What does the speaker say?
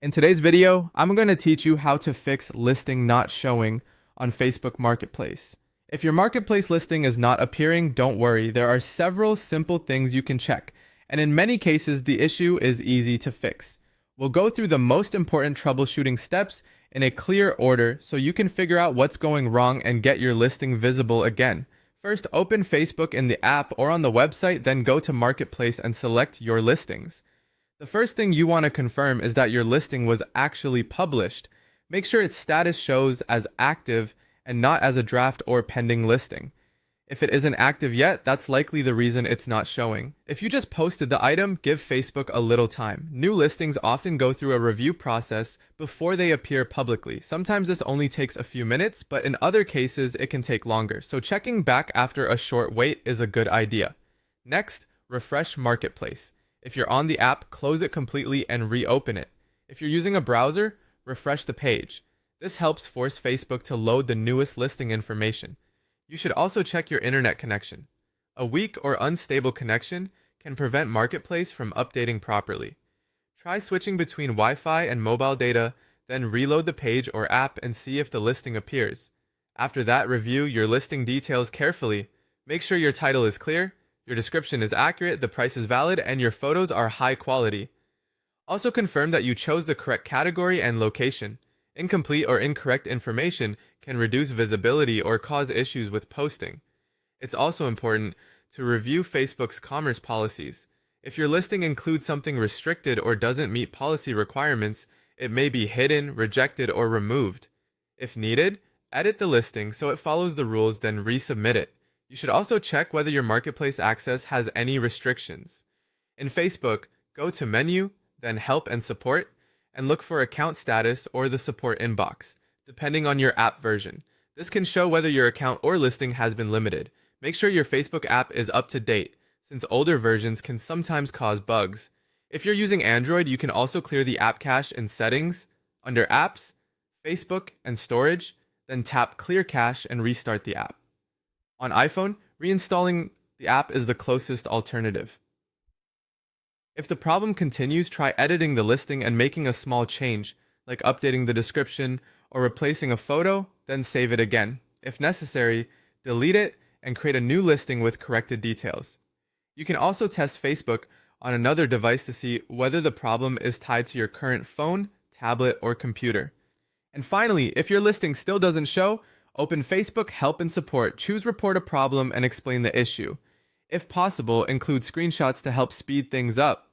In today's video, I'm going to teach you how to fix listing not showing on Facebook Marketplace. If your Marketplace listing is not appearing, don't worry. There are several simple things you can check, and in many cases, the issue is easy to fix. We'll go through the most important troubleshooting steps in a clear order so you can figure out what's going wrong and get your listing visible again. First, open Facebook in the app or on the website, then go to Marketplace and select your listings. The first thing you want to confirm is that your listing was actually published. Make sure its status shows as active and not as a draft or pending listing. If it isn't active yet, that's likely the reason it's not showing. If you just posted the item, give Facebook a little time. New listings often go through a review process before they appear publicly. Sometimes this only takes a few minutes, but in other cases, it can take longer. So checking back after a short wait is a good idea. Next, refresh Marketplace. If you're on the app, close it completely and reopen it. If you're using a browser, refresh the page. This helps force Facebook to load the newest listing information. You should also check your internet connection. A weak or unstable connection can prevent Marketplace from updating properly. Try switching between Wi-Fi and mobile data, then reload the page or app and see if the listing appears. After that, review your listing details carefully. Make sure your title is clear, your description is accurate, the price is valid, and your photos are high quality. Also confirm that you chose the correct category and location. Incomplete or incorrect information can reduce visibility or cause issues with posting. It's also important to review Facebook's commerce policies. If your listing includes something restricted or doesn't meet policy requirements, it may be hidden, rejected, or removed. If needed, edit the listing so it follows the rules, then resubmit it. You should also check whether your Marketplace access has any restrictions. In Facebook, go to Menu, then Help and Support, and look for Account Status or the Support inbox, depending on your app version. This can show whether your account or listing has been limited. Make sure your Facebook app is up to date, since older versions can sometimes cause bugs. If you're using Android, you can also clear the app cache in Settings, under Apps, Facebook, and Storage, then tap Clear Cache and restart the app. On iPhone, reinstalling the app is the closest alternative. If the problem continues, try editing the listing and making a small change, like updating the description or replacing a photo, then save it again. If necessary, delete it and create a new listing with corrected details. You can also test Facebook on another device to see whether the problem is tied to your current phone, tablet, or computer. And finally, if your listing still doesn't show, open Facebook Help and Support, choose Report a Problem, and explain the issue. If possible, include screenshots to help speed things up.